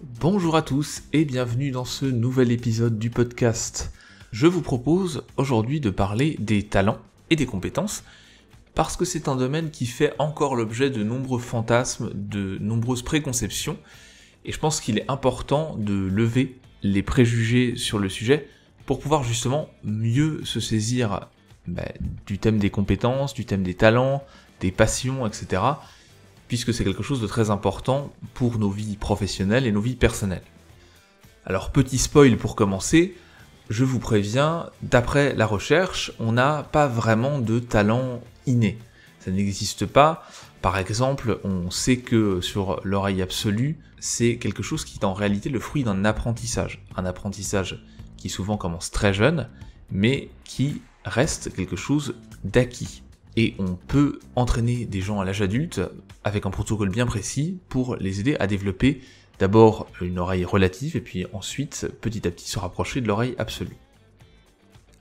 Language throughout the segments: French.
Bonjour à tous et bienvenue dans ce nouvel épisode du podcast. Je vous propose aujourd'hui de parler des talents et des compétences parce que c'est un domaine qui fait encore l'objet de nombreux fantasmes, de nombreuses préconceptions et je pense qu'il est important de lever les préjugés sur le sujet pour pouvoir justement mieux se saisir du thème des compétences, du thème des talents, des passions, etc. puisque c'est quelque chose de très important pour nos vies professionnelles et nos vies personnelles. Alors petit spoil pour commencer, je vous préviens, d'après la recherche, on n'a pas vraiment de talent inné. Ça n'existe pas. Par exemple, on sait que sur l'oreille absolue, c'est quelque chose qui est en réalité le fruit d'un apprentissage. Un apprentissage qui souvent commence très jeune, mais qui reste quelque chose d'acquis. Et on peut entraîner des gens à l'âge adulte avec un protocole bien précis pour les aider à développer d'abord une oreille relative et puis ensuite petit à petit se rapprocher de l'oreille absolue.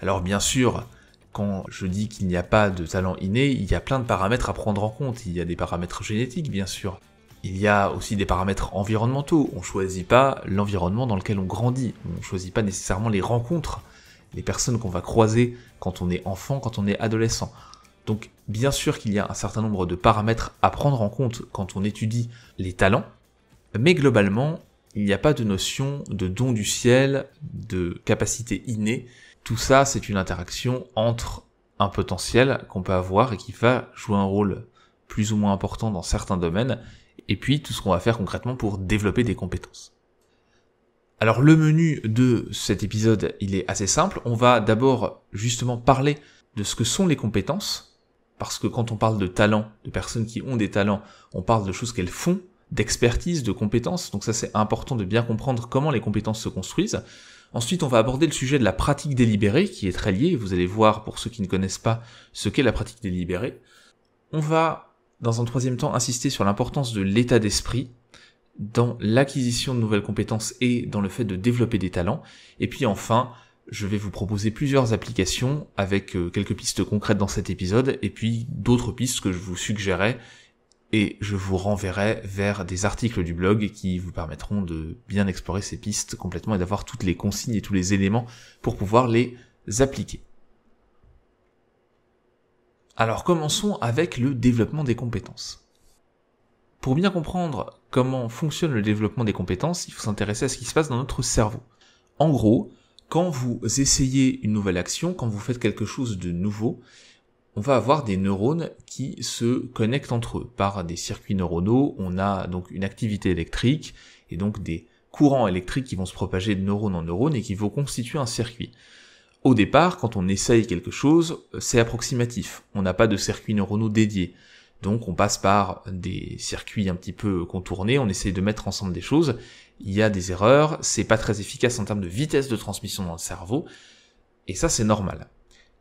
Alors bien sûr, quand je dis qu'il n'y a pas de talent inné, il y a plein de paramètres à prendre en compte. Il y a des paramètres génétiques bien sûr. Il y a aussi des paramètres environnementaux. On ne choisit pas l'environnement dans lequel on grandit. On ne choisit pas nécessairement les rencontres, les personnes qu'on va croiser quand on est enfant, quand on est adolescent. Donc bien sûr qu'il y a un certain nombre de paramètres à prendre en compte quand on étudie les talents, mais globalement, il n'y a pas de notion de don du ciel, de capacité innée. Tout ça, c'est une interaction entre un potentiel qu'on peut avoir et qui va jouer un rôle plus ou moins important dans certains domaines, et puis tout ce qu'on va faire concrètement pour développer des compétences. Alors le menu de cet épisode, il est assez simple. On va d'abord justement parler de ce que sont les compétences, parce que quand on parle de talents, de personnes qui ont des talents, on parle de choses qu'elles font, d'expertise, de compétences, donc ça c'est important de bien comprendre comment les compétences se construisent. Ensuite on va aborder le sujet de la pratique délibérée, qui est très lié, vous allez voir pour ceux qui ne connaissent pas ce qu'est la pratique délibérée. On va, dans un troisième temps, insister sur l'importance de l'état d'esprit, dans l'acquisition de nouvelles compétences et dans le fait de développer des talents, et puis enfin, je vais vous proposer plusieurs applications avec quelques pistes concrètes dans cet épisode et puis d'autres pistes que je vous suggérerai et je vous renverrai vers des articles du blog qui vous permettront de bien explorer ces pistes complètement et d'avoir toutes les consignes et tous les éléments pour pouvoir les appliquer. Alors commençons avec le développement des compétences. Pour bien comprendre comment fonctionne le développement des compétences, il faut s'intéresser à ce qui se passe dans notre cerveau. En gros, quand vous essayez une nouvelle action, quand vous faites quelque chose de nouveau, on va avoir des neurones qui se connectent entre eux. Par des circuits neuronaux, on a donc une activité électrique et donc des courants électriques qui vont se propager de neurone en neurone et qui vont constituer un circuit. Au départ, quand on essaye quelque chose, c'est approximatif. On n'a pas de circuits neuronaux dédiés. Donc on passe par des circuits un petit peu contournés, on essaye de mettre ensemble des choses, il y a des erreurs, c'est pas très efficace en termes de vitesse de transmission dans le cerveau, et ça c'est normal.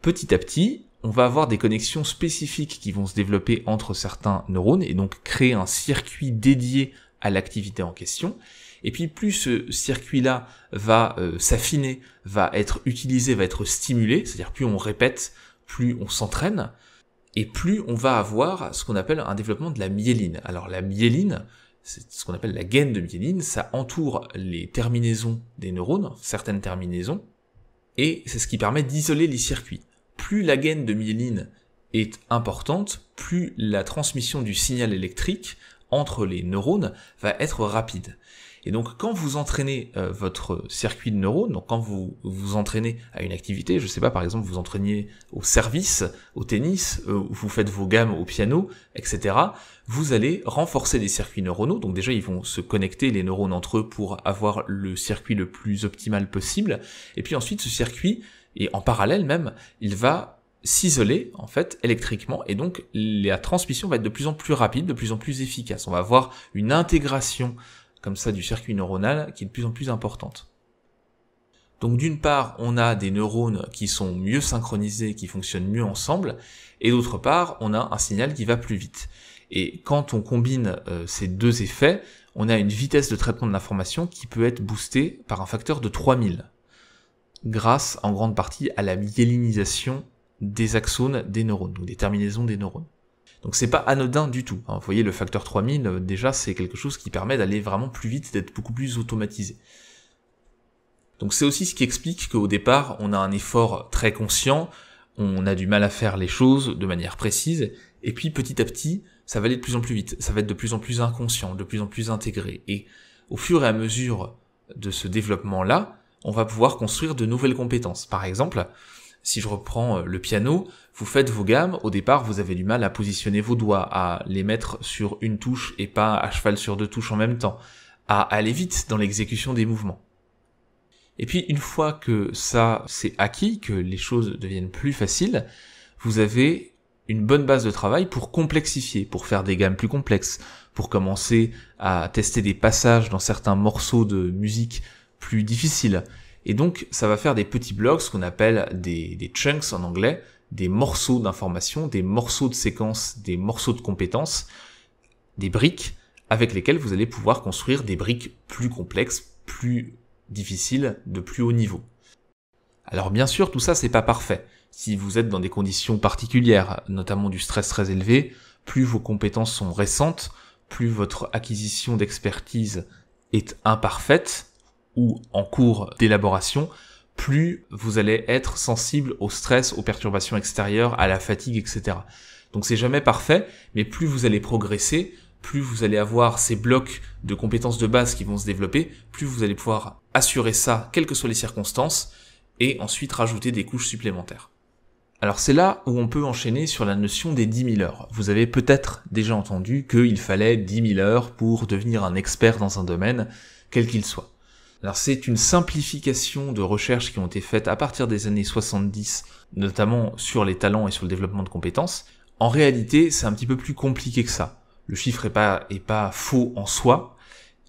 Petit à petit, on va avoir des connexions spécifiques qui vont se développer entre certains neurones, et donc créer un circuit dédié à l'activité en question, et puis plus ce circuit-là va s'affiner, va être utilisé, va être stimulé, c'est-à-dire plus on répète, plus on s'entraîne, et plus on va avoir ce qu'on appelle un développement de la myéline. Alors la myéline, c'est ce qu'on appelle la gaine de myéline, ça entoure les terminaisons des neurones, certaines terminaisons, et c'est ce qui permet d'isoler les circuits. Plus la gaine de myéline est importante, plus la transmission du signal électrique entre les neurones va être rapide. Et donc quand vous entraînez votre circuit de neurones, donc quand vous vous entraînez à une activité, je sais pas, par exemple vous entraînez au service, au tennis, vous faites vos gammes au piano, etc., vous allez renforcer les circuits neuronaux, donc déjà ils vont se connecter les neurones entre eux pour avoir le circuit le plus optimal possible, et puis ensuite ce circuit, et en parallèle même, il va s'isoler en fait électriquement, et donc la transmission va être de plus en plus rapide, de plus en plus efficace. On va avoir une intégration comme ça du circuit neuronal qui est de plus en plus importante. Donc d'une part, on a des neurones qui sont mieux synchronisés, qui fonctionnent mieux ensemble, et d'autre part, on a un signal qui va plus vite. Et quand on combine ces deux effets, on a une vitesse de traitement de l'information qui peut être boostée par un facteur de 3000, grâce en grande partie à la myélinisation des axones des neurones, donc des terminaisons des neurones. Donc c'est pas anodin du tout. Vous voyez, le facteur 3000, déjà, c'est quelque chose qui permet d'aller vraiment plus vite, d'être beaucoup plus automatisé. Donc c'est aussi ce qui explique qu'au départ, on a un effort très conscient, on a du mal à faire les choses de manière précise, et puis petit à petit, ça va aller de plus en plus vite, ça va être de plus en plus inconscient, de plus en plus intégré. Et au fur et à mesure de ce développement-là, on va pouvoir construire de nouvelles compétences. Par exemple, si je reprends le piano, vous faites vos gammes, au départ vous avez du mal à positionner vos doigts, à les mettre sur une touche et pas à cheval sur 2 touches en même temps, à aller vite dans l'exécution des mouvements. Et puis une fois que ça c'est acquis, que les choses deviennent plus faciles, vous avez une bonne base de travail pour complexifier, pour faire des gammes plus complexes, pour commencer à tester des passages dans certains morceaux de musique plus difficiles. Et donc, ça va faire des petits blocs, ce qu'on appelle des chunks en anglais, des morceaux d'informations, des morceaux de séquences, des morceaux de compétences, des briques, avec lesquelles vous allez pouvoir construire des briques plus complexes, plus difficiles, de plus haut niveau. Alors bien sûr, tout ça, c'est pas parfait. Si vous êtes dans des conditions particulières, notamment du stress très élevé, plus vos compétences sont récentes, plus votre acquisition d'expertise est imparfaite, ou en cours d'élaboration, plus vous allez être sensible au stress, aux perturbations extérieures, à la fatigue, etc. Donc c'est jamais parfait, mais plus vous allez progresser, plus vous allez avoir ces blocs de compétences de base qui vont se développer, plus vous allez pouvoir assurer ça, quelles que soient les circonstances, et ensuite rajouter des couches supplémentaires. Alors c'est là où on peut enchaîner sur la notion des 10 000 heures. Vous avez peut-être déjà entendu qu'il fallait 10 000 heures pour devenir un expert dans un domaine, quel qu'il soit. Alors c'est une simplification de recherches qui ont été faites à partir des années 70, notamment sur les talents et sur le développement de compétences. En réalité, c'est un petit peu plus compliqué que ça. Le chiffre est pas faux en soi,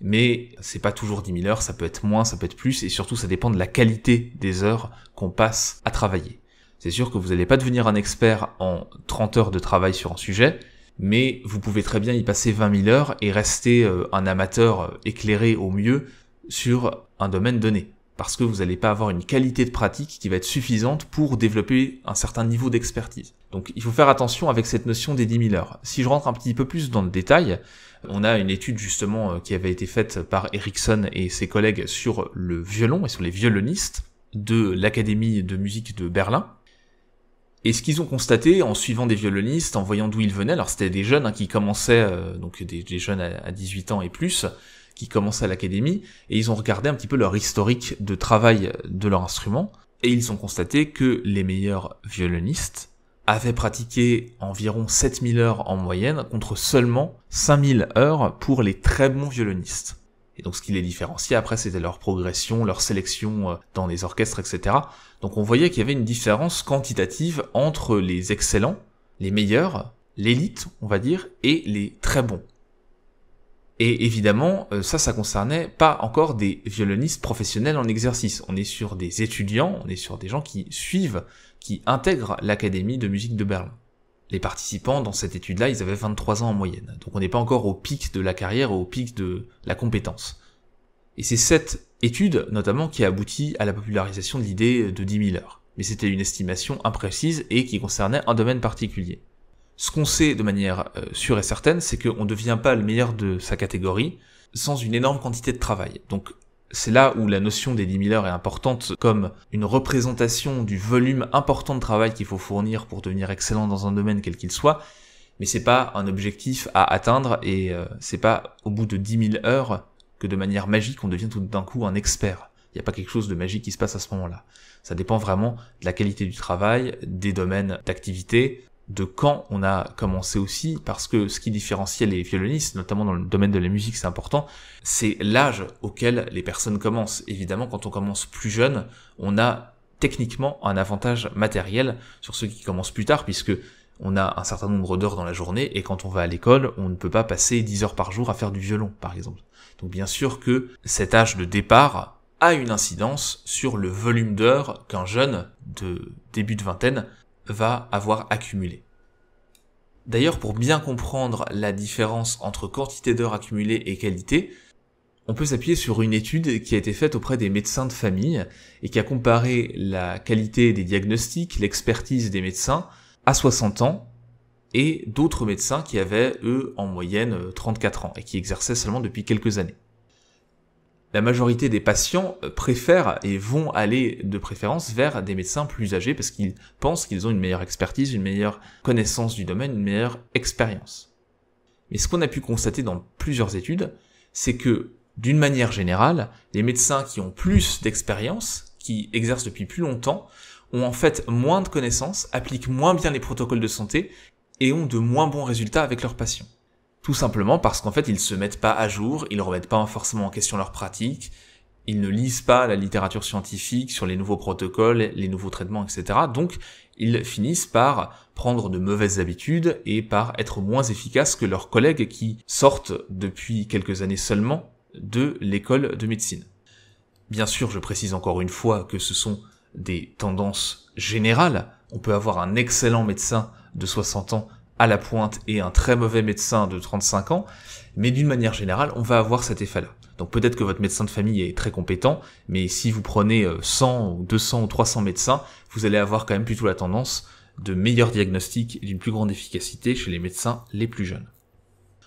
mais c'est pas toujours 10 000 heures, ça peut être moins, ça peut être plus, et surtout ça dépend de la qualité des heures qu'on passe à travailler. C'est sûr que vous n'allez pas devenir un expert en 30 heures de travail sur un sujet, mais vous pouvez très bien y passer 20 000 heures et rester un amateur éclairé au mieux sur un domaine donné, parce que vous n'allez pas avoir une qualité de pratique qui va être suffisante pour développer un certain niveau d'expertise. Donc il faut faire attention avec cette notion des 10 000 heures. Si je rentre un petit peu plus dans le détail, on a une étude justement qui avait été faite par Ericsson et ses collègues sur le violon et sur les violonistes de l'Académie de musique de Berlin. Et ce qu'ils ont constaté en suivant des violonistes, en voyant d'où ils venaient, alors c'était des jeunes qui commençaient, donc des jeunes à 18 ans et plus, qui commençaient à l'académie, et ils ont regardé un petit peu leur historique de travail de leur instrument, et ils ont constaté que les meilleurs violonistes avaient pratiqué environ 7000 heures en moyenne, contre seulement 5000 heures pour les très bons violonistes. Et donc ce qui les différenciait après, c'était leur progression, leur sélection dans les orchestres, etc. Donc on voyait qu'il y avait une différence quantitative entre les excellents, les meilleurs, l'élite, on va dire, et les très bons. Et évidemment, ça concernait pas encore des violonistes professionnels en exercice. On est sur des étudiants, on est sur des gens qui suivent, qui intègrent l'Académie de musique de Berlin. Les participants dans cette étude-là, ils avaient 23 ans en moyenne. Donc on n'est pas encore au pic de la carrière, au pic de la compétence. Et c'est cette étude, notamment, qui a abouti à la popularisation de l'idée de 10 000 heures. Mais c'était une estimation imprécise et qui concernait un domaine particulier. Ce qu'on sait de manière sûre et certaine, c'est qu'on ne devient pas le meilleur de sa catégorie sans une énorme quantité de travail. Donc c'est là où la notion des 10 000 heures est importante comme une représentation du volume important de travail qu'il faut fournir pour devenir excellent dans un domaine quel qu'il soit, mais c'est pas un objectif à atteindre et c'est pas au bout de 10 000 heures que de manière magique on devient tout d'un coup un expert. Il n'y a pas quelque chose de magique qui se passe à ce moment-là. Ça dépend vraiment de la qualité du travail, des domaines d'activité, de quand on a commencé aussi, parce que ce qui différenciait les violonistes, notamment dans le domaine de la musique, c'est important, c'est l'âge auquel les personnes commencent. Évidemment, quand on commence plus jeune, on a techniquement un avantage matériel sur ceux qui commencent plus tard, puisque on a un certain nombre d'heures dans la journée, et quand on va à l'école, on ne peut pas passer 10 heures par jour à faire du violon, par exemple. Donc bien sûr que cet âge de départ a une incidence sur le volume d'heures qu'un jeune de début de vingtaine va avoir accumulé. D'ailleurs, pour bien comprendre la différence entre quantité d'heures accumulées et qualité, on peut s'appuyer sur une étude qui a été faite auprès des médecins de famille et qui a comparé la qualité des diagnostics, l'expertise des médecins à 60 ans et d'autres médecins qui avaient, eux, en moyenne 34 ans, et qui exerçaient seulement depuis quelques années. La majorité des patients préfèrent et vont aller de préférence vers des médecins plus âgés parce qu'ils pensent qu'ils ont une meilleure expertise, une meilleure connaissance du domaine, une meilleure expérience. Mais ce qu'on a pu constater dans plusieurs études, c'est que, d'une manière générale, les médecins qui ont plus d'expérience, qui exercent depuis plus longtemps, ont en fait moins de connaissances, appliquent moins bien les protocoles de santé et ont de moins bons résultats avec leurs patients. Tout simplement parce qu'en fait, ils se mettent pas à jour, ils remettent pas forcément en question leurs pratiques, ils ne lisent pas la littérature scientifique sur les nouveaux protocoles, les nouveaux traitements, etc. Donc, ils finissent par prendre de mauvaises habitudes et par être moins efficaces que leurs collègues qui sortent depuis quelques années seulement de l'école de médecine. Bien sûr, je précise encore une fois que ce sont des tendances générales. On peut avoir un excellent médecin de 60 ans à la pointe et un très mauvais médecin de 35 ans, mais d'une manière générale, on va avoir cet effet-là. Donc peut-être que votre médecin de famille est très compétent, mais si vous prenez 100 ou 200 ou 300 médecins, vous allez avoir quand même plutôt la tendance de meilleurs diagnostics et d'une plus grande efficacité chez les médecins les plus jeunes.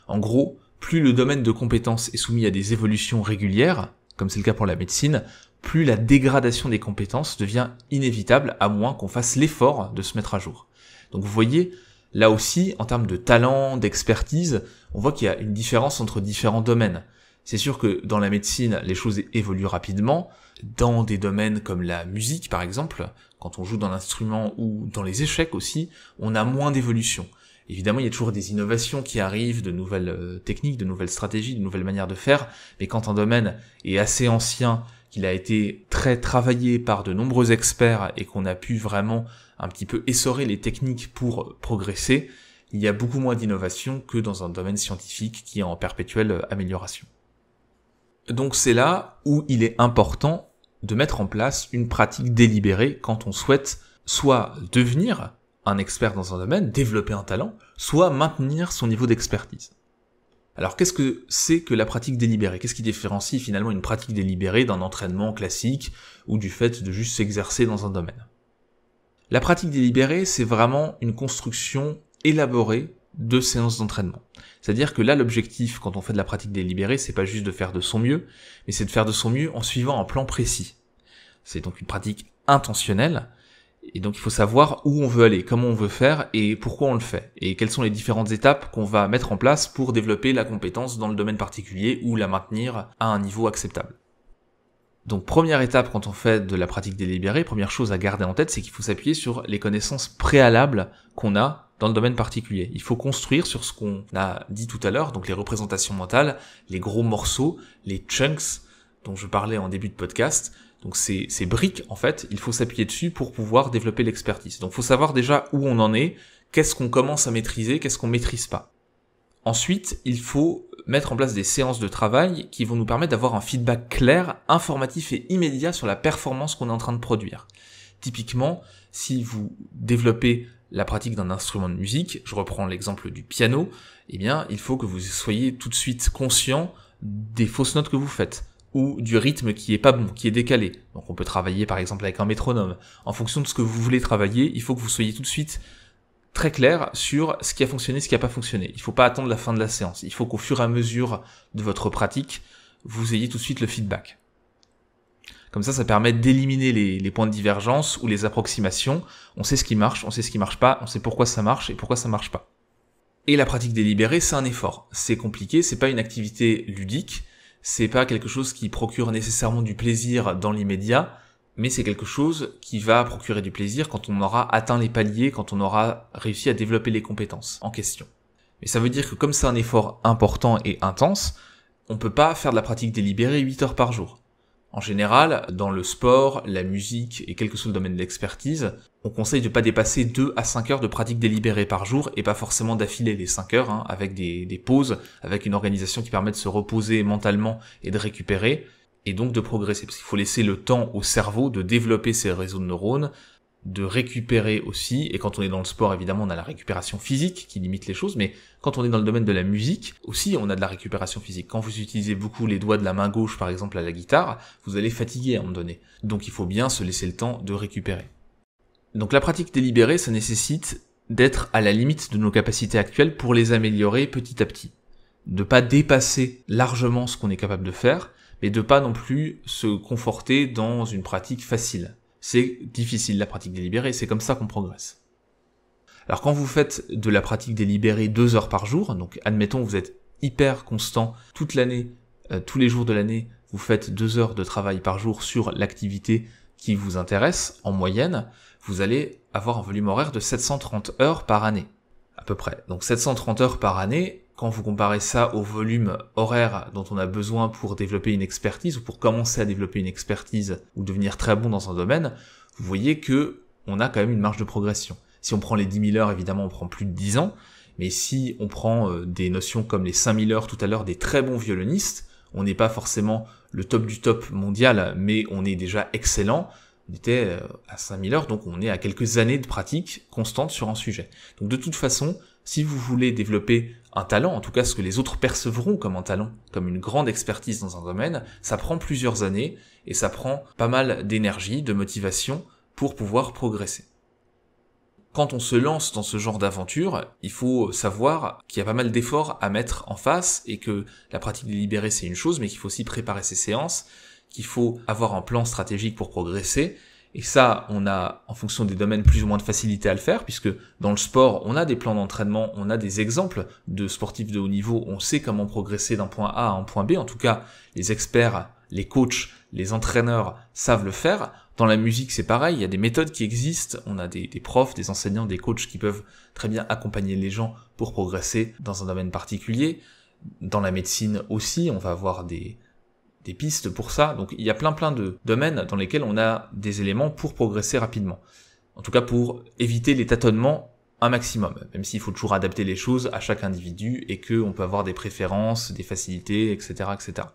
En gros, plus le domaine de compétences est soumis à des évolutions régulières, comme c'est le cas pour la médecine, plus la dégradation des compétences devient inévitable à moins qu'on fasse l'effort de se mettre à jour. Donc vous voyez, là aussi, en termes de talent, d'expertise, on voit qu'il y a une différence entre différents domaines. C'est sûr que dans la médecine, les choses évoluent rapidement. Dans des domaines comme la musique, par exemple, quand on joue dans l'instrument ou dans les échecs aussi, on a moins d'évolution. Évidemment, il y a toujours des innovations qui arrivent, de nouvelles techniques, de nouvelles stratégies, de nouvelles manières de faire, mais quand un domaine est assez ancien, qu'il a été très travaillé par de nombreux experts et qu'on a pu vraiment un petit peu essorer les techniques pour progresser, il y a beaucoup moins d'innovation que dans un domaine scientifique qui est en perpétuelle amélioration. Donc c'est là où il est important de mettre en place une pratique délibérée quand on souhaite soit devenir un expert dans un domaine, développer un talent, soit maintenir son niveau d'expertise. Alors qu'est-ce que c'est que la pratique délibérée ? Qu'est-ce qui différencie finalement une pratique délibérée d'un entraînement classique ou du fait de juste s'exercer dans un domaine ? La pratique délibérée, c'est vraiment une construction élaborée de séances d'entraînement. C'est-à-dire que là, l'objectif, quand on fait de la pratique délibérée, c'est pas juste de faire de son mieux, mais c'est de faire de son mieux en suivant un plan précis. C'est donc une pratique intentionnelle, et donc il faut savoir où on veut aller, comment on veut faire, et pourquoi on le fait, et quelles sont les différentes étapes qu'on va mettre en place pour développer la compétence dans le domaine particulier ou la maintenir à un niveau acceptable. Donc première étape quand on fait de la pratique délibérée, première chose à garder en tête, c'est qu'il faut s'appuyer sur les connaissances préalables qu'on a dans le domaine particulier. Il faut construire sur ce qu'on a dit tout à l'heure, donc les représentations mentales, les gros morceaux, les chunks dont je parlais en début de podcast. Donc ces briques, en fait, il faut s'appuyer dessus pour pouvoir développer l'expertise. Donc il faut savoir déjà où on en est, qu'est-ce qu'on commence à maîtriser, qu'est-ce qu'on maîtrise pas. Ensuite, il faut mettre en place des séances de travail qui vont nous permettre d'avoir un feedback clair, informatif et immédiat sur la performance qu'on est en train de produire. Typiquement, si vous développez la pratique d'un instrument de musique, je reprends l'exemple du piano, eh bien, il faut que vous soyez tout de suite conscient des fausses notes que vous faites, ou du rythme qui est pas bon, qui est décalé. Donc on peut travailler par exemple avec un métronome. En fonction de ce que vous voulez travailler, il faut que vous soyez tout de suite très clair sur ce qui a fonctionné, ce qui n'a pas fonctionné. Il faut pas attendre la fin de la séance. Il faut qu'au fur et à mesure de votre pratique, vous ayez tout de suite le feedback. Comme ça permet d'éliminer les points de divergence ou les approximations. On sait ce qui marche, on sait ce qui marche pas, on sait pourquoi ça marche et pourquoi ça marche pas. Et la pratique délibérée, c'est un effort. C'est compliqué, c'est pas une activité ludique, c'est pas quelque chose qui procure nécessairement du plaisir dans l'immédiat, mais c'est quelque chose qui va procurer du plaisir quand on aura atteint les paliers, quand on aura réussi à développer les compétences en question. Mais ça veut dire que comme c'est un effort important et intense, on peut pas faire de la pratique délibérée 8 heures par jour. En général, dans le sport, la musique et quel que soit le domaine de l'expertise, on conseille de pas dépasser 2 à 5 heures de pratique délibérée par jour et pas forcément d'affiler les 5 heures, avec des pauses, avec une organisation qui permet de se reposer mentalement et de récupérer, et donc de progresser. Parce qu'il faut laisser le temps au cerveau de développer ses réseaux de neurones, de récupérer aussi, et quand on est dans le sport, évidemment, on a la récupération physique qui limite les choses, mais quand on est dans le domaine de la musique, aussi, on a de la récupération physique. Quand vous utilisez beaucoup les doigts de la main gauche, par exemple, à la guitare, vous allez fatiguer à un moment donné. Donc il faut bien se laisser le temps de récupérer. Donc la pratique délibérée, ça nécessite d'être à la limite de nos capacités actuelles pour les améliorer petit à petit. De pas dépasser largement ce qu'on est capable de faire, mais de pas non plus se conforter dans une pratique facile. C'est difficile la pratique délibérée, c'est comme ça qu'on progresse. Alors quand vous faites de la pratique délibérée 2 heures par jour, donc admettons vous êtes hyper constant toute l'année, tous les jours de l'année, vous faites 2 heures de travail par jour sur l'activité qui vous intéresse, en moyenne, vous allez avoir un volume horaire de 730 heures par année, à peu près. Donc 730 heures par année, quand vous comparez ça au volume horaire dont on a besoin pour développer une expertise, ou pour commencer à développer une expertise, ou devenir très bon dans un domaine, vous voyez que on a quand même une marge de progression. Si on prend les 10 000 heures, évidemment, on prend plus de 10 ans, mais si on prend des notions comme les 5 000 heures tout à l'heure des très bons violonistes, on n'est pas forcément le top du top mondial, mais on est déjà excellent. On était à 5 000 heures, donc on est à quelques années de pratique constante sur un sujet. Donc de toute façon, si vous voulez développer un talent, en tout cas ce que les autres percevront comme un talent, comme une grande expertise dans un domaine, ça prend plusieurs années et ça prend pas mal d'énergie, de motivation pour pouvoir progresser. Quand on se lance dans ce genre d'aventure, il faut savoir qu'il y a pas mal d'efforts à mettre en face et que la pratique délibérée c'est une chose, mais qu'il faut aussi préparer ses séances, qu'il faut avoir un plan stratégique pour progresser. Et ça, on a, en fonction des domaines, plus ou moins de facilité à le faire, puisque dans le sport, on a des plans d'entraînement, on a des exemples de sportifs de haut niveau, on sait comment progresser d'un point A à un point B. En tout cas, les experts, les coachs, les entraîneurs savent le faire. Dans la musique, c'est pareil, il y a des méthodes qui existent, on a des profs, des enseignants, des coachs qui peuvent très bien accompagner les gens pour progresser dans un domaine particulier. Dans la médecine aussi, on va avoir des pistes pour ça. Donc il y a plein de domaines dans lesquels on a des éléments pour progresser rapidement. En tout cas pour éviter les tâtonnements un maximum, même s'il faut toujours adapter les choses à chaque individu et qu'on peut avoir des préférences, des facilités, etc., etc.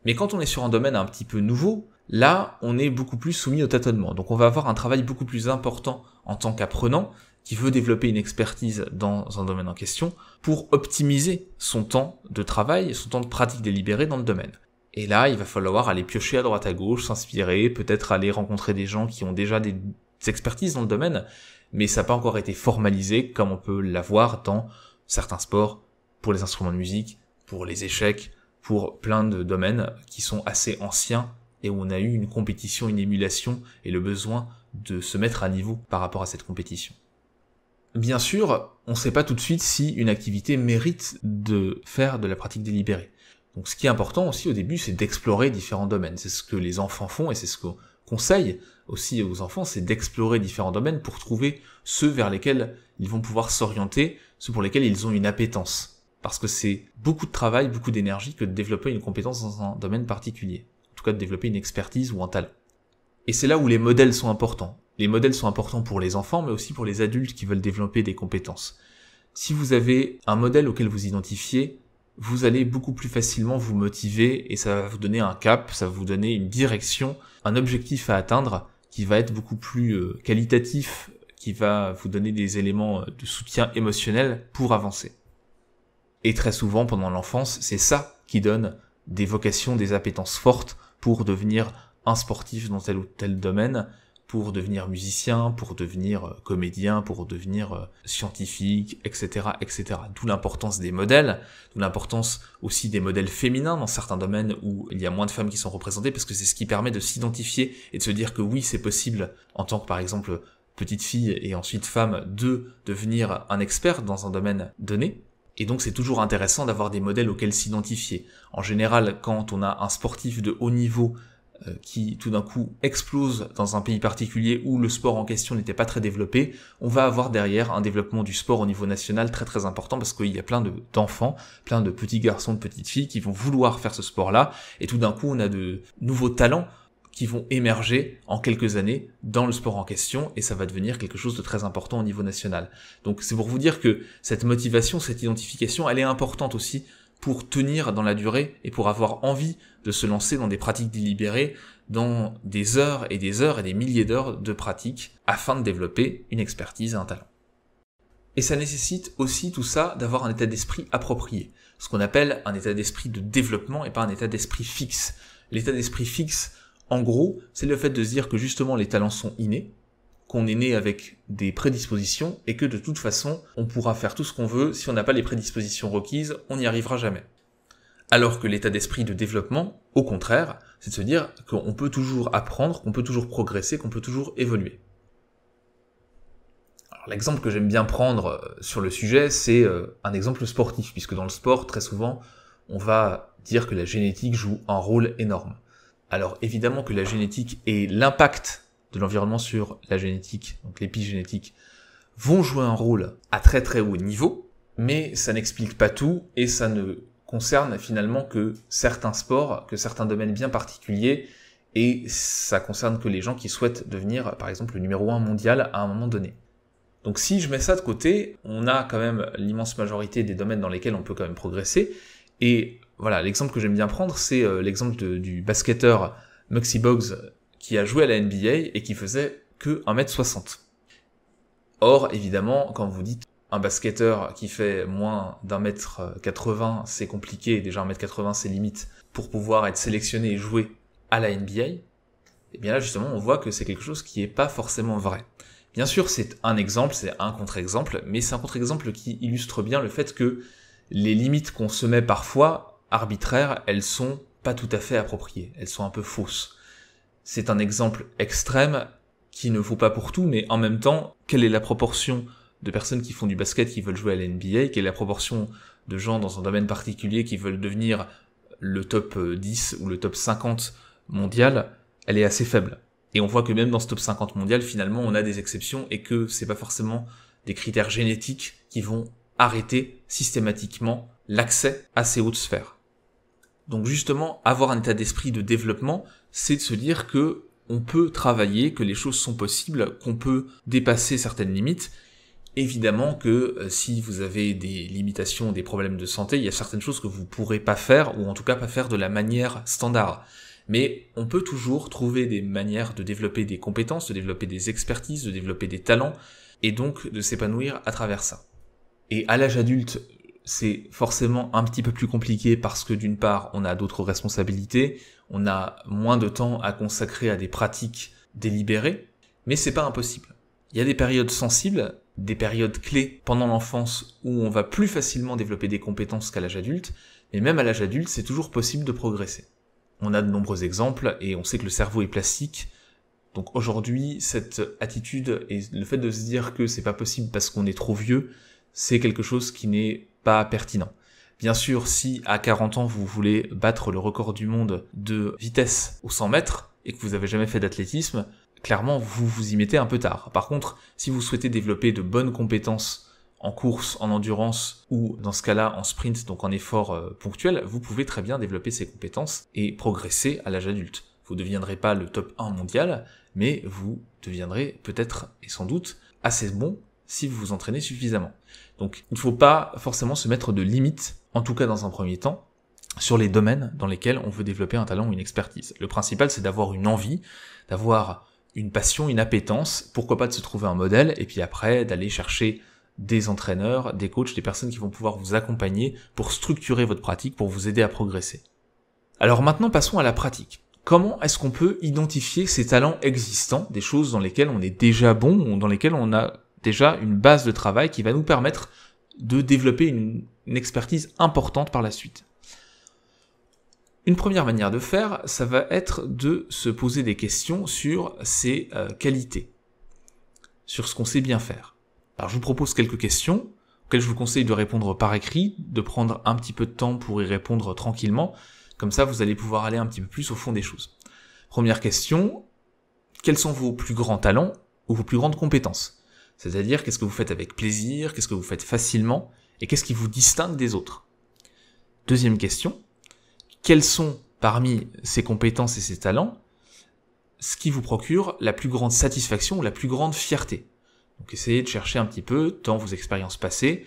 Mais quand on est sur un domaine un petit peu nouveau, là, on est beaucoup plus soumis au tâtonnement. Donc on va avoir un travail beaucoup plus important en tant qu'apprenant qui veut développer une expertise dans un domaine en question pour optimiser son temps de travail, son temps de pratique délibérée dans le domaine. Et là, il va falloir aller piocher à droite à gauche, s'inspirer, peut-être aller rencontrer des gens qui ont déjà des expertises dans le domaine, mais ça n'a pas encore été formalisé comme on peut l'avoir dans certains sports, pour les instruments de musique, pour les échecs, pour plein de domaines qui sont assez anciens et où on a eu une compétition, une émulation et le besoin de se mettre à niveau par rapport à cette compétition. Bien sûr, on ne sait pas tout de suite si une activité mérite de faire de la pratique délibérée. Donc ce qui est important aussi au début, c'est d'explorer différents domaines. C'est ce que les enfants font et c'est ce qu'on conseille aussi aux enfants, c'est d'explorer différents domaines pour trouver ceux vers lesquels ils vont pouvoir s'orienter, ceux pour lesquels ils ont une appétence. Parce que c'est beaucoup de travail, beaucoup d'énergie que de développer une compétence dans un domaine particulier. En tout cas de développer une expertise ou un talent. Et c'est là où les modèles sont importants. Les modèles sont importants pour les enfants, mais aussi pour les adultes qui veulent développer des compétences. Si vous avez un modèle auquel vous identifiez, vous allez beaucoup plus facilement vous motiver et ça va vous donner un cap, ça va vous donner une direction, un objectif à atteindre qui va être beaucoup plus qualitatif, qui va vous donner des éléments de soutien émotionnel pour avancer. Et très souvent, pendant l'enfance, c'est ça qui donne des vocations, des appétences fortes pour devenir un sportif dans tel ou tel domaine, pour devenir musicien, pour devenir comédien, pour devenir scientifique, etc., etc. D'où l'importance des modèles, d'où l'importance aussi des modèles féminins dans certains domaines où il y a moins de femmes qui sont représentées, parce que c'est ce qui permet de s'identifier et de se dire que oui, c'est possible, en tant que par exemple petite fille et ensuite femme, de devenir un expert dans un domaine donné. Et donc c'est toujours intéressant d'avoir des modèles auxquels s'identifier. En général, quand on a un sportif de haut niveau qui tout d'un coup explose dans un pays particulier où le sport en question n'était pas très développé, on va avoir derrière un développement du sport au niveau national très très important parce qu'il y a plein d'enfants, plein de petits garçons, de petites filles qui vont vouloir faire ce sport-là et tout d'un coup on a de nouveaux talents qui vont émerger en quelques années dans le sport en question et ça va devenir quelque chose de très important au niveau national. Donc c'est pour vous dire que cette motivation, cette identification, elle est importante aussi pour tenir dans la durée et pour avoir envie de se lancer dans des pratiques délibérées, dans des heures et des milliers d'heures de pratique afin de développer une expertise et un talent. Et ça nécessite aussi tout ça d'avoir un état d'esprit approprié, ce qu'on appelle un état d'esprit de développement et pas un état d'esprit fixe. L'état d'esprit fixe, en gros, c'est le fait de se dire que justement les talents sont innés, qu'on est né avec des prédispositions et que de toute façon, on pourra faire tout ce qu'on veut, si on n'a pas les prédispositions requises, on n'y arrivera jamais. Alors que l'état d'esprit de développement, au contraire, c'est de se dire qu'on peut toujours apprendre, qu'on peut toujours progresser, qu'on peut toujours évoluer. Alors, l'exemple que j'aime bien prendre sur le sujet, c'est un exemple sportif, puisque dans le sport, très souvent, on va dire que la génétique joue un rôle énorme. Alors évidemment que la génétique et l'impact de l'environnement sur la génétique, donc l'épigénétique, vont jouer un rôle à très très haut niveau, mais ça n'explique pas tout et ça ne concerne finalement que certains sports, que certains domaines bien particuliers, et ça concerne que les gens qui souhaitent devenir par exemple le numéro 1 mondial à un moment donné. Donc si je mets ça de côté, on a quand même l'immense majorité des domaines dans lesquels on peut quand même progresser, et voilà, l'exemple que j'aime bien prendre, c'est l'exemple du basketteur Muggsy Bogues qui a joué à la NBA et qui faisait que 1m60. Or, évidemment, quand vous dites un basketteur qui fait moins d'1m80, c'est compliqué, déjà 1m80 c'est limite, pour pouvoir être sélectionné et jouer à la NBA, et bien là justement on voit que c'est quelque chose qui est pas forcément vrai. Bien sûr c'est un exemple, c'est un contre-exemple, mais c'est un contre-exemple qui illustre bien le fait que les limites qu'on se met parfois, arbitraires, elles sont pas tout à fait appropriées, elles sont un peu fausses. C'est un exemple extrême qui ne vaut pas pour tout, mais en même temps, quelle est la proportion de personnes qui font du basket qui veulent jouer à la NBA, quelle est la proportion de gens dans un domaine particulier qui veulent devenir le top 10 ou le top 50 mondial, elle est assez faible. Et on voit que même dans ce top 50 mondial, finalement, on a des exceptions et que c'est pas forcément des critères génétiques qui vont arrêter systématiquement l'accès à ces hautes sphères. Donc justement, avoir un état d'esprit de développement, c'est de se dire que on peut travailler, que les choses sont possibles, qu'on peut dépasser certaines limites. Évidemment que si vous avez des limitations, des problèmes de santé, il y a certaines choses que vous pourrez pas faire, ou en tout cas pas faire de la manière standard. Mais on peut toujours trouver des manières de développer des compétences, de développer des expertises, de développer des talents, et donc de s'épanouir à travers ça. Et à l'âge adulte, c'est forcément un petit peu plus compliqué parce que d'une part, on a d'autres responsabilités, on a moins de temps à consacrer à des pratiques délibérées, mais c'est pas impossible. Il y a des périodes sensibles, des périodes clés pendant l'enfance où on va plus facilement développer des compétences qu'à l'âge adulte, mais même à l'âge adulte, c'est toujours possible de progresser. On a de nombreux exemples et on sait que le cerveau est plastique. Donc aujourd'hui, cette attitude et le fait de se dire que c'est pas possible parce qu'on est trop vieux, c'est quelque chose qui n'est pas pertinent. Bien sûr, si à 40 ans vous voulez battre le record du monde de vitesse aux 100 mètres et que vous avez jamais fait d'athlétisme, clairement vous vous y mettez un peu tard. Par contre, si vous souhaitez développer de bonnes compétences en course, en endurance ou dans ce cas-là en sprint, donc en effort ponctuel, vous pouvez très bien développer ces compétences et progresser à l'âge adulte. Vous ne deviendrez pas le top 1 mondial, mais vous deviendrez peut-être et sans doute assez bon si vous vous entraînez suffisamment. Donc il ne faut pas forcément se mettre de limites, en tout cas dans un premier temps, sur les domaines dans lesquels on veut développer un talent ou une expertise. Le principal, c'est d'avoir une envie, d'avoir une passion, une appétence, pourquoi pas de se trouver un modèle, et puis après d'aller chercher des entraîneurs, des coachs, des personnes qui vont pouvoir vous accompagner pour structurer votre pratique, pour vous aider à progresser. Alors maintenant, passons à la pratique. Comment est-ce qu'on peut identifier ces talents existants, des choses dans lesquelles on est déjà bon, ou dans lesquelles on a déjà une base de travail qui va nous permettre de développer une expertise importante par la suite? Une première manière de faire, ça va être de se poser des questions sur ses qualités, sur ce qu'on sait bien faire. Alors je vous propose quelques questions, auxquelles je vous conseille de répondre par écrit, de prendre un petit peu de temps pour y répondre tranquillement, comme ça vous allez pouvoir aller un petit peu plus au fond des choses. Première question, quels sont vos plus grands talents ou vos plus grandes compétences? C'est-à-dire, qu'est-ce que vous faites avec plaisir, qu'est-ce que vous faites facilement, et qu'est-ce qui vous distingue des autres? Deuxième question, quels sont, parmi ces compétences et ces talents, ce qui vous procure la plus grande satisfaction ou la plus grande fierté? Donc essayez de chercher un petit peu, dans vos expériences passées,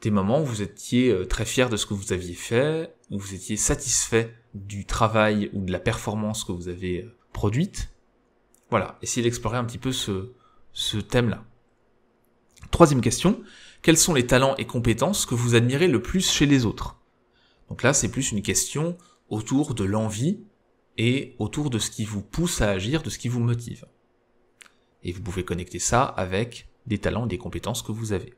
des moments où vous étiez très fier de ce que vous aviez fait, où vous étiez satisfait du travail ou de la performance que vous avez produite. Voilà, essayez d'explorer un petit peu ce thème-là. Troisième question, quels sont les talents et compétences que vous admirez le plus chez les autres? Donc là, c'est plus une question autour de l'envie et autour de ce qui vous pousse à agir, de ce qui vous motive. Et vous pouvez connecter ça avec des talents et des compétences que vous avez.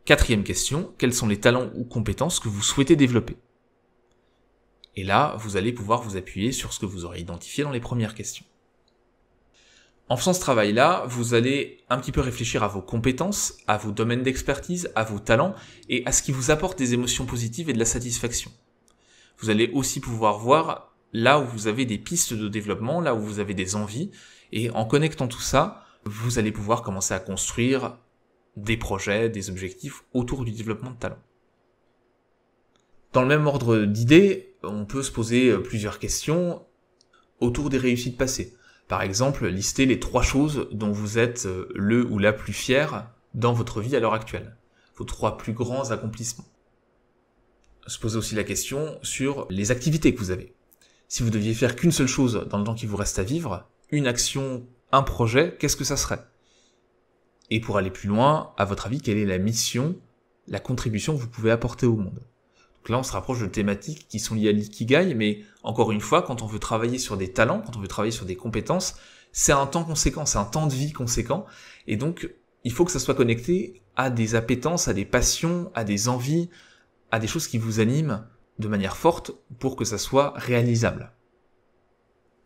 Quatrième question, quels sont les talents ou compétences que vous souhaitez développer? Et là, vous allez pouvoir vous appuyer sur ce que vous aurez identifié dans les premières questions. En faisant ce travail-là, vous allez un petit peu réfléchir à vos compétences, à vos domaines d'expertise, à vos talents et à ce qui vous apporte des émotions positives et de la satisfaction. Vous allez aussi pouvoir voir là où vous avez des pistes de développement, là où vous avez des envies, et en connectant tout ça, vous allez pouvoir commencer à construire des projets, des objectifs autour du développement de talent. Dans le même ordre d'idées, on peut se poser plusieurs questions autour des réussites passées. Par exemple, lister les 3 choses dont vous êtes le ou la plus fier dans votre vie à l'heure actuelle. Vos 3 plus grands accomplissements. Se poser aussi la question sur les activités que vous avez. Si vous deviez faire qu'une seule chose dans le temps qui vous reste à vivre, une action, un projet, qu'est-ce que ça serait? Et pour aller plus loin, à votre avis, quelle est la mission, la contribution que vous pouvez apporter au monde? Donc là, on se rapproche de thématiques qui sont liées à l'ikigai, mais encore une fois, quand on veut travailler sur des talents, quand on veut travailler sur des compétences, c'est un temps conséquent, c'est un temps de vie conséquent, et donc il faut que ça soit connecté à des appétences, à des passions, à des envies, à des choses qui vous animent de manière forte pour que ça soit réalisable.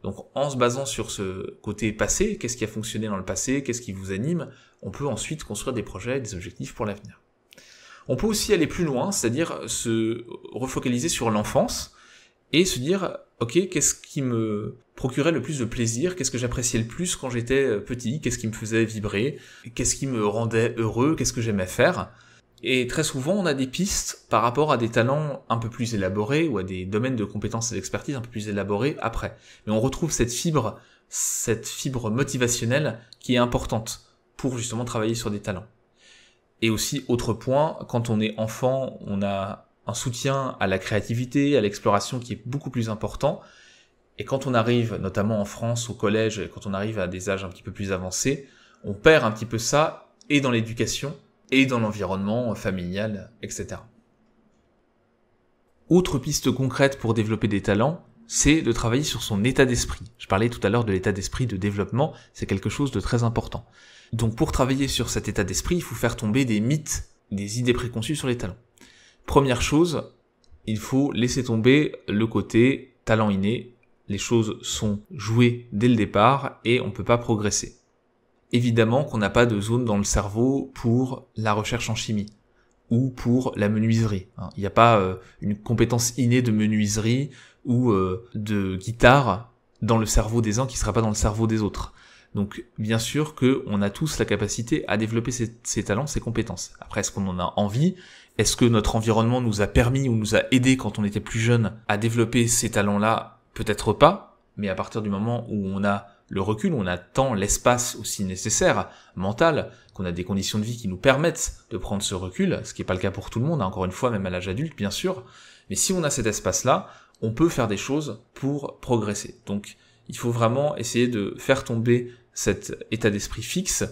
Donc en se basant sur ce côté passé, qu'est-ce qui a fonctionné dans le passé, qu'est-ce qui vous anime, on peut ensuite construire des projets, des objectifs pour l'avenir. On peut aussi aller plus loin, c'est-à-dire se refocaliser sur l'enfance et se dire « Ok, qu'est-ce qui me procurait le plus de plaisir? Qu'est-ce que j'appréciais le plus quand j'étais petit? Qu'est-ce qui me faisait vibrer? Qu'est-ce qui me rendait heureux? Qu'est-ce que j'aimais faire ?» Et très souvent, on a des pistes par rapport à des talents un peu plus élaborés ou à des domaines de compétences et d'expertise un peu plus élaborés après. Mais on retrouve cette fibre motivationnelle qui est importante pour justement travailler sur des talents. Et aussi, autre point, quand on est enfant, on a un soutien à la créativité, à l'exploration qui est beaucoup plus important. Et quand on arrive, notamment en France, au collège, et quand on arrive à des âges un petit peu plus avancés, on perd un petit peu ça, et dans l'éducation, et dans l'environnement familial, etc. Autre piste concrète pour développer des talents, c'est de travailler sur son état d'esprit. Je parlais tout à l'heure de l'état d'esprit de développement, c'est quelque chose de très important. Donc pour travailler sur cet état d'esprit, il faut faire tomber des mythes, des idées préconçues sur les talents. Première chose, il faut laisser tomber le côté talent inné. Les choses sont jouées dès le départ et on ne peut pas progresser. Évidemment qu'on n'a pas de zone dans le cerveau pour la recherche en chimie ou pour la menuiserie. Il n'y a pas une compétence innée de menuiserie ou de guitare dans le cerveau des uns qui ne sera pas dans le cerveau des autres. Donc bien sûr qu'on a tous la capacité à développer ces talents, ces compétences. Après, est-ce qu'on en a envie? Est-ce que notre environnement nous a permis ou nous a aidé quand on était plus jeune à développer ces talents-là? Peut-être pas, mais à partir du moment où on a le recul, on a tant l'espace aussi nécessaire, mental, qu'on a des conditions de vie qui nous permettent de prendre ce recul, ce qui n'est pas le cas pour tout le monde, encore une fois, même à l'âge adulte, bien sûr. Mais si on a cet espace-là, on peut faire des choses pour progresser. Donc, il faut vraiment essayer de faire tomber cet état d'esprit fixe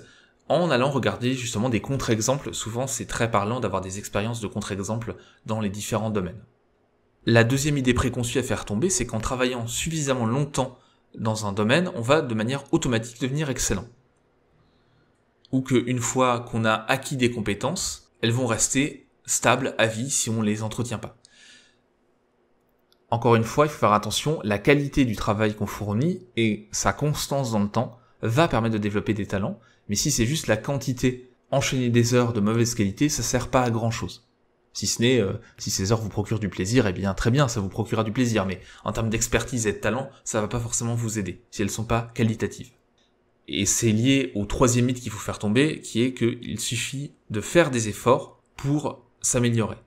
en allant regarder justement des contre-exemples. Souvent, c'est très parlant d'avoir des expériences de contre-exemples dans les différents domaines. La deuxième idée préconçue à faire tomber, c'est qu'en travaillant suffisamment longtemps dans un domaine, on va de manière automatique devenir excellent. Ou qu'une fois qu'on a acquis des compétences, elles vont rester stables à vie si on les entretient pas. Encore une fois, il faut faire attention, la qualité du travail qu'on fournit et sa constance dans le temps va permettre de développer des talents, mais si c'est juste la quantité, enchaîner des heures de mauvaise qualité, ça sert pas à grand chose. Si ce n'est, si ces heures vous procurent du plaisir, eh bien très bien, ça vous procurera du plaisir, mais en termes d'expertise et de talent, ça va pas forcément vous aider, si elles sont pas qualitatives. Et c'est lié au troisième mythe qu'il faut faire tomber, qui est qu'il suffit de faire des efforts pour s'améliorer.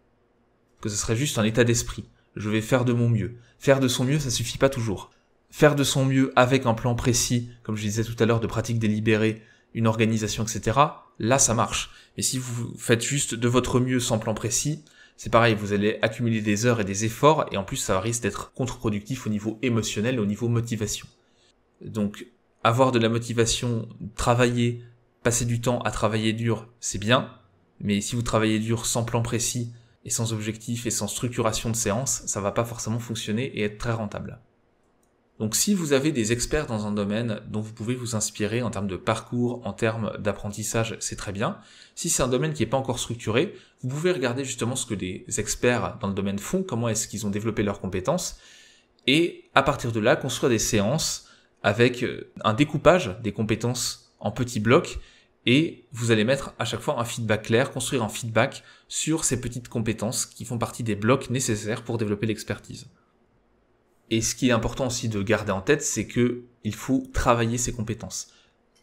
Que ce serait juste un état d'esprit. Je vais faire de mon mieux. Faire de son mieux, ça suffit pas toujours. Faire de son mieux avec un plan précis, comme je disais tout à l'heure, de pratique délibérée, une organisation, etc., là ça marche. Mais si vous faites juste de votre mieux sans plan précis, c'est pareil, vous allez accumuler des heures et des efforts, et en plus ça risque d'être contre-productif au niveau émotionnel et au niveau motivation. Donc, avoir de la motivation, travailler, passer du temps à travailler dur, c'est bien, mais si vous travaillez dur sans plan précis, et sans objectif et sans structuration de séance, ça va pas forcément fonctionner et être très rentable. Donc si vous avez des experts dans un domaine dont vous pouvez vous inspirer en termes de parcours, en termes d'apprentissage, c'est très bien. Si c'est un domaine qui n'est pas encore structuré, vous pouvez regarder justement ce que des experts dans le domaine font, comment est-ce qu'ils ont développé leurs compétences, et à partir de là, construire des séances avec un découpage des compétences en petits blocs, et vous allez mettre à chaque fois un feedback clair, construire un feedback sur ces petites compétences qui font partie des blocs nécessaires pour développer l'expertise. Et ce qui est important aussi de garder en tête, c'est que il faut travailler ses compétences.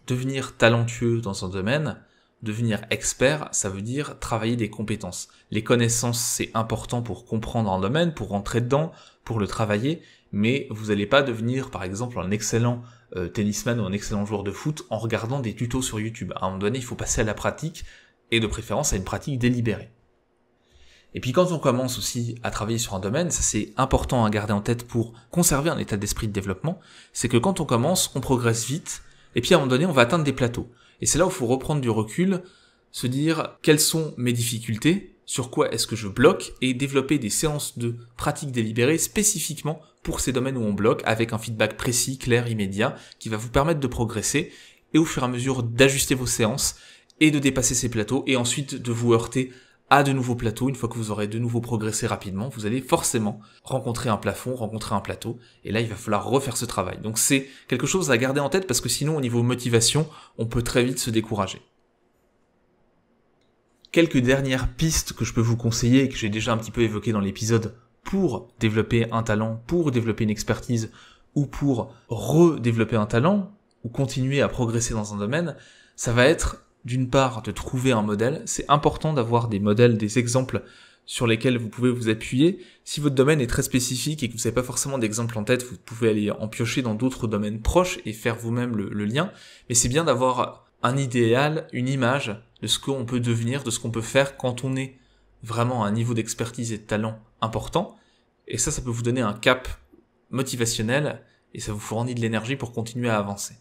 Devenir talentueux dans un domaine, devenir expert, ça veut dire travailler des compétences. Les connaissances, c'est important pour comprendre un domaine, pour rentrer dedans, pour le travailler, mais vous n'allez pas devenir, par exemple, un excellent tennisman ou un excellent joueur de foot en regardant des tutos sur YouTube. À un moment donné, il faut passer à la pratique, et de préférence à une pratique délibérée. Et puis quand on commence aussi à travailler sur un domaine, ça c'est important à garder en tête pour conserver un état d'esprit de développement, c'est que quand on commence, on progresse vite, et puis à un moment donné, on va atteindre des plateaux. Et c'est là où il faut reprendre du recul, se dire quelles sont mes difficultés, sur quoi est-ce que je bloque, et développer des séances de pratique délibérée spécifiquement pour ces domaines où on bloque, avec un feedback précis, clair, immédiat, qui va vous permettre de progresser, et au fur et à mesure d'ajuster vos séances, et de dépasser ces plateaux, et ensuite de vous heurter à de nouveaux plateaux. Une fois que vous aurez de nouveau progressé rapidement, vous allez forcément rencontrer un plafond, rencontrer un plateau, et là il va falloir refaire ce travail. Donc c'est quelque chose à garder en tête parce que sinon au niveau motivation, on peut très vite se décourager. Quelques dernières pistes que je peux vous conseiller et que j'ai déjà un petit peu évoquées dans l'épisode pour développer un talent, pour développer une expertise ou pour redévelopper un talent ou continuer à progresser dans un domaine, ça va être d'une part, de trouver un modèle. C'est important d'avoir des modèles, des exemples sur lesquels vous pouvez vous appuyer. Si votre domaine est très spécifique et que vous n'avez pas forcément d'exemple en tête, vous pouvez aller en piocher dans d'autres domaines proches et faire vous-même le lien. Mais c'est bien d'avoir un idéal, une image de ce qu'on peut devenir, de ce qu'on peut faire quand on est vraiment à un niveau d'expertise et de talent important. Et ça peut vous donner un cap motivationnel et ça vous fournit de l'énergie pour continuer à avancer.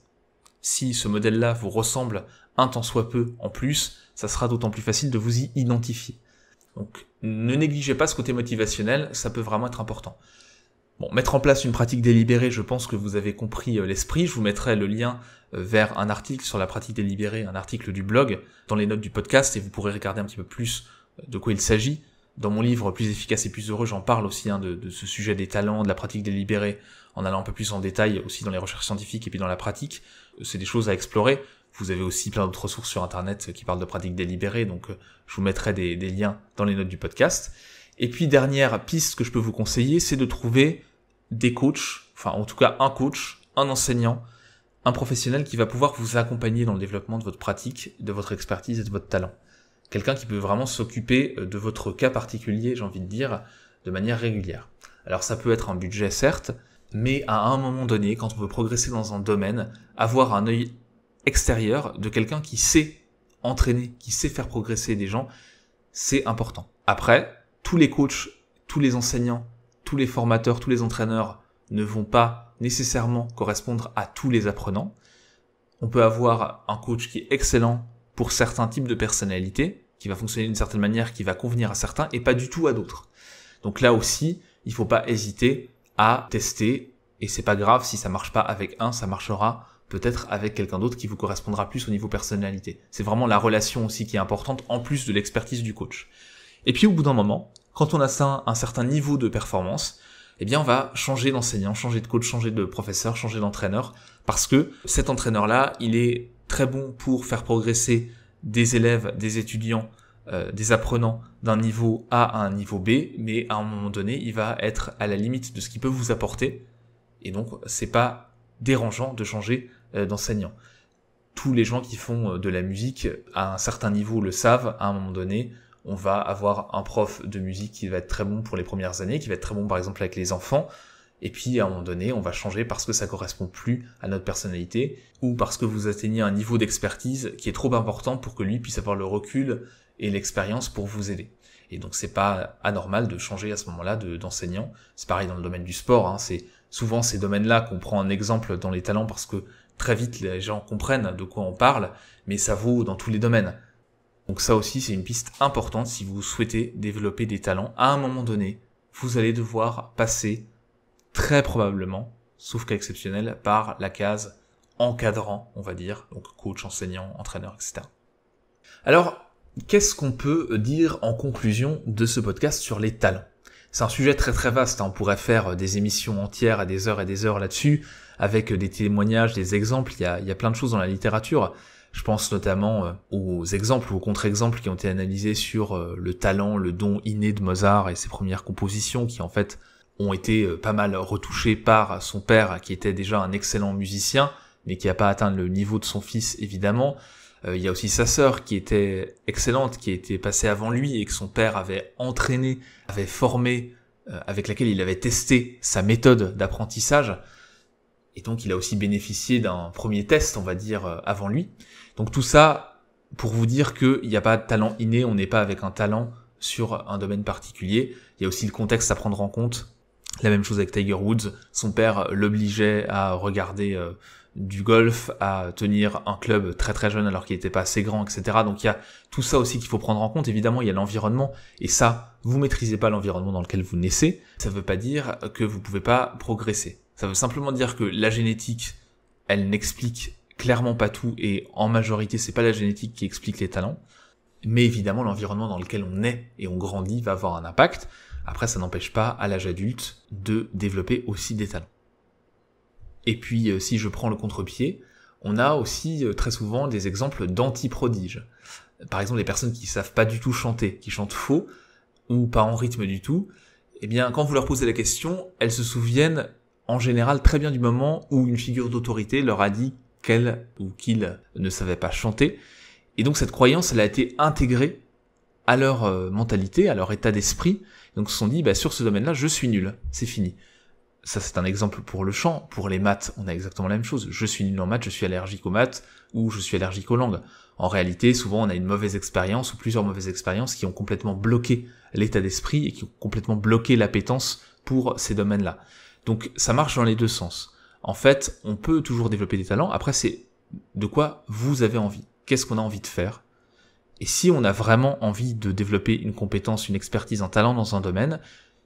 Si ce modèle-là vous ressemble un tant soit peu en plus, ça sera d'autant plus facile de vous y identifier. Donc ne négligez pas ce côté motivationnel, ça peut vraiment être important. Bon, mettre en place une pratique délibérée, je pense que vous avez compris l'esprit. Je vous mettrai le lien vers un article sur la pratique délibérée, un article du blog, dans les notes du podcast, et vous pourrez regarder un petit peu plus de quoi il s'agit. Dans mon livre Plus efficace et plus heureux, j'en parle aussi de ce sujet des talents, de la pratique délibérée, en allant un peu plus en détail aussi dans les recherches scientifiques et puis dans la pratique. C'est des choses à explorer. Vous avez aussi plein d'autres ressources sur internet qui parlent de pratique délibérée, donc je vous mettrai des liens dans les notes du podcast. Et puis dernière piste que je peux vous conseiller, c'est de trouver des coachs, enfin en tout cas un coach, un enseignant, un professionnel qui va pouvoir vous accompagner dans le développement de votre pratique, de votre expertise et de votre talent. Quelqu'un qui peut vraiment s'occuper de votre cas particulier, j'ai envie de dire, de manière régulière. Alors ça peut être un budget certes, mais à un moment donné, quand on veut progresser dans un domaine, avoir un œil extérieur de quelqu'un qui sait entraîner, qui sait faire progresser des gens, c'est important. Après, tous les coachs, tous les enseignants, tous les formateurs, tous les entraîneurs ne vont pas nécessairement correspondre à tous les apprenants. On peut avoir un coach qui est excellent pour certains types de personnalités, qui va fonctionner d'une certaine manière, qui va convenir à certains et pas du tout à d'autres. Donc là aussi, il faut pas hésiter à tester, et c'est pas grave si ça marche pas avec un, ça marchera peut-être avec quelqu'un d'autre qui vous correspondra plus au niveau personnalité. C'est vraiment la relation aussi qui est importante en plus de l'expertise du coach. Et puis au bout d'un moment, quand on atteint un certain niveau de performance, eh bien on va changer d'enseignant, changer de coach, changer de professeur, changer d'entraîneur, parce que cet entraîneur-là, il est très bon pour faire progresser des élèves, des étudiants, des apprenants d'un niveau A à un niveau B, mais à un moment donné, il va être à la limite de ce qu'il peut vous apporter, et donc c'est pas dérangeant de changer d'enseignant. Tous les gens qui font de la musique à un certain niveau le savent, à un moment donné, on va avoir un prof de musique qui va être très bon pour les premières années, qui va être très bon par exemple avec les enfants, et puis à un moment donné, on va changer parce que ça correspond plus à notre personnalité, ou parce que vous atteignez un niveau d'expertise qui est trop important pour que lui puisse avoir le recul et l'expérience pour vous aider. Et donc c'est pas anormal de changer à ce moment-là d'enseignant. C'est pareil dans le domaine du sport, hein. C'est souvent ces domaines-là qu'on prend en exemple dans les talents parce que très vite les gens comprennent de quoi on parle, mais ça vaut dans tous les domaines. Donc ça aussi c'est une piste importante si vous souhaitez développer des talents. À un moment donné, vous allez devoir passer très probablement, sauf cas exceptionnel, par la case encadrant, on va dire, donc coach, enseignant, entraîneur, etc. Alors, qu'est-ce qu'on peut dire en conclusion de ce podcast sur les talents ? C'est un sujet très très vaste, on pourrait faire des émissions entières à des heures là-dessus, avec des témoignages, des exemples, il y a plein de choses dans la littérature. Je pense notamment aux exemples ou aux contre-exemples qui ont été analysés sur le talent, le don inné de Mozart et ses premières compositions qui en fait ont été pas mal retouchées par son père qui était déjà un excellent musicien mais qui n'a pas atteint le niveau de son fils évidemment. Il y a aussi sa sœur qui était excellente, qui était passée avant lui et que son père avait entraîné, avait formé, avec laquelle il avait testé sa méthode d'apprentissage. Et donc il a aussi bénéficié d'un premier test, on va dire, avant lui. Donc tout ça pour vous dire qu'il n'y a pas de talent inné, on n'est pas avec un talent sur un domaine particulier. Il y a aussi le contexte à prendre en compte. La même chose avec Tiger Woods, son père l'obligeait à regarder du golf, à tenir un club très très jeune alors qu'il n'était pas assez grand, etc. Donc il y a tout ça aussi qu'il faut prendre en compte. Évidemment, il y a l'environnement, et ça, vous maîtrisez pas l'environnement dans lequel vous naissez. Ça veut pas dire que vous pouvez pas progresser. Ça veut simplement dire que la génétique, elle n'explique clairement pas tout, et en majorité, c'est pas la génétique qui explique les talents. Mais évidemment, l'environnement dans lequel on naît et on grandit va avoir un impact. Après, ça n'empêche pas, à l'âge adulte, de développer aussi des talents. Et puis, si je prends le contre-pied, on a aussi très souvent des exemples d'anti-prodiges. Par exemple, des personnes qui savent pas du tout chanter, qui chantent faux, ou pas en rythme du tout. Eh bien, quand vous leur posez la question, elles se souviennent en général très bien du moment où une figure d'autorité leur a dit qu'elle ou qu'il ne savait pas chanter. Et donc cette croyance, elle a été intégrée à leur mentalité, à leur état d'esprit. Donc ils se sont dit, sur ce domaine-là, je suis nul, c'est fini. Ça, c'est un exemple pour le chant. Pour les maths, on a exactement la même chose. Je suis nul en maths, je suis allergique aux maths, ou je suis allergique aux langues. En réalité, souvent, on a une mauvaise expérience, ou plusieurs mauvaises expériences qui ont complètement bloqué l'état d'esprit et qui ont complètement bloqué l'appétence pour ces domaines-là. Donc, ça marche dans les deux sens. En fait, on peut toujours développer des talents. Après, c'est de quoi vous avez envie. Qu'est-ce qu'on a envie de faire ? Et si on a vraiment envie de développer une compétence, une expertise, un talent dans un domaine,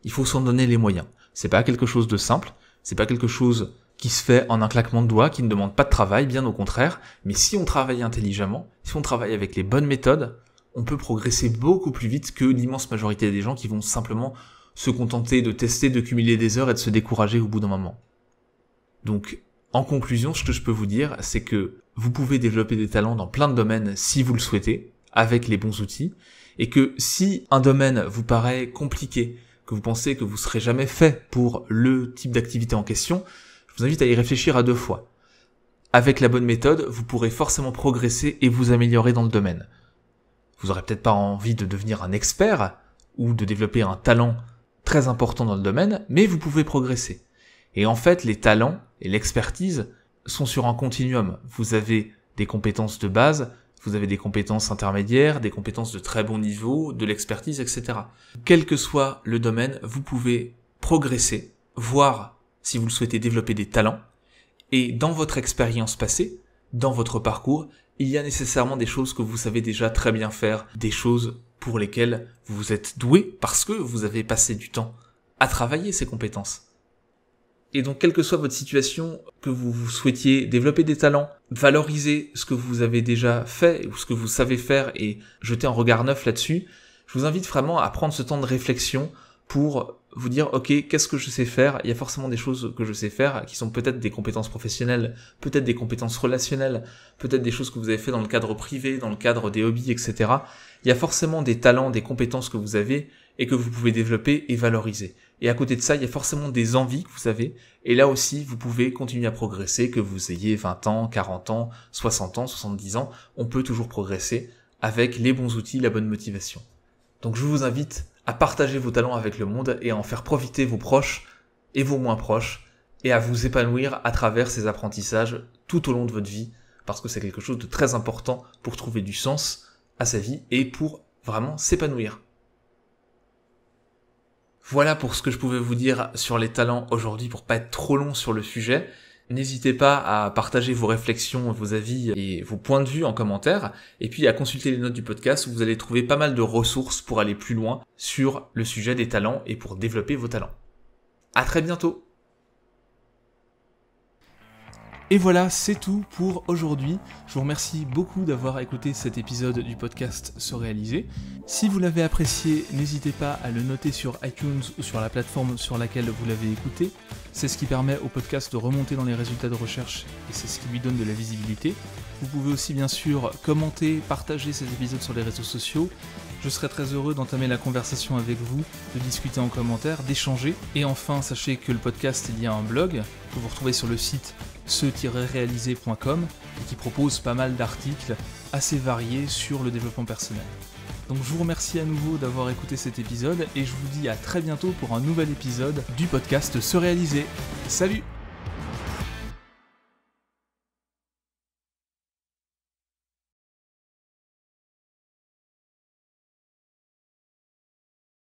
il faut s'en donner les moyens. C'est pas quelque chose de simple, c'est pas quelque chose qui se fait en un claquement de doigts, qui ne demande pas de travail, bien au contraire, mais si on travaille intelligemment, si on travaille avec les bonnes méthodes, on peut progresser beaucoup plus vite que l'immense majorité des gens qui vont simplement se contenter de tester, de cumuler des heures et de se décourager au bout d'un moment. Donc, en conclusion, ce que je peux vous dire, c'est que vous pouvez développer des talents dans plein de domaines si vous le souhaitez, avec les bons outils, et que si un domaine vous paraît compliqué, que vous pensez que vous serez jamais fait pour le type d'activité en question, je vous invite à y réfléchir à 2 fois. Avec la bonne méthode, vous pourrez forcément progresser et vous améliorer dans le domaine. Vous aurez peut-être pas envie de devenir un expert ou de développer un talent très important dans le domaine, mais vous pouvez progresser. Et en fait, les talents et l'expertise sont sur un continuum. Vous avez des compétences de base, vous avez des compétences intermédiaires, des compétences de très bon niveau, de l'expertise, etc. Quel que soit le domaine, vous pouvez progresser, voir si vous le souhaitez développer des talents, et dans votre expérience passée, dans votre parcours, il y a nécessairement des choses que vous savez déjà très bien faire, des choses pour lesquelles vous êtes doué parce que vous avez passé du temps à travailler ces compétences. Et donc, quelle que soit votre situation, que vous souhaitiez développer des talents, valoriser ce que vous avez déjà fait ou ce que vous savez faire et jeter un regard neuf là-dessus, je vous invite vraiment à prendre ce temps de réflexion pour vous dire, ok, qu'est-ce que je sais faire ? Il y a forcément des choses que je sais faire qui sont peut-être des compétences professionnelles, peut-être des compétences relationnelles, peut-être des choses que vous avez fait dans le cadre privé, dans le cadre des hobbies, etc. Il y a forcément des talents, des compétences que vous avez et que vous pouvez développer et valoriser. Et à côté de ça, il y a forcément des envies que vous avez, et là aussi, vous pouvez continuer à progresser, que vous ayez 20 ans, 40 ans, 60 ans, 70 ans, on peut toujours progresser avec les bons outils, la bonne motivation. Donc je vous invite à partager vos talents avec le monde et à en faire profiter vos proches et vos moins proches, et à vous épanouir à travers ces apprentissages tout au long de votre vie, parce que c'est quelque chose de très important pour trouver du sens à sa vie et pour vraiment s'épanouir. Voilà pour ce que je pouvais vous dire sur les talents aujourd'hui pour pas être trop long sur le sujet. N'hésitez pas à partager vos réflexions, vos avis et vos points de vue en commentaire, et puis à consulter les notes du podcast où vous allez trouver pas mal de ressources pour aller plus loin sur le sujet des talents et pour développer vos talents. À très bientôt! Et voilà, c'est tout pour aujourd'hui. Je vous remercie beaucoup d'avoir écouté cet épisode du podcast Se Réaliser. Si vous l'avez apprécié, n'hésitez pas à le noter sur iTunes ou sur la plateforme sur laquelle vous l'avez écouté. C'est ce qui permet au podcast de remonter dans les résultats de recherche et c'est ce qui lui donne de la visibilité. Vous pouvez aussi bien sûr commenter, partager ces épisodes sur les réseaux sociaux. Je serai très heureux d'entamer la conversation avec vous, de discuter en commentaire, d'échanger. Et enfin, sachez que le podcast est lié à un blog que vous retrouvez sur le site se-réaliser.com et qui propose pas mal d'articles assez variés sur le développement personnel. Donc je vous remercie à nouveau d'avoir écouté cet épisode et je vous dis à très bientôt pour un nouvel épisode du podcast Se Réaliser. Salut!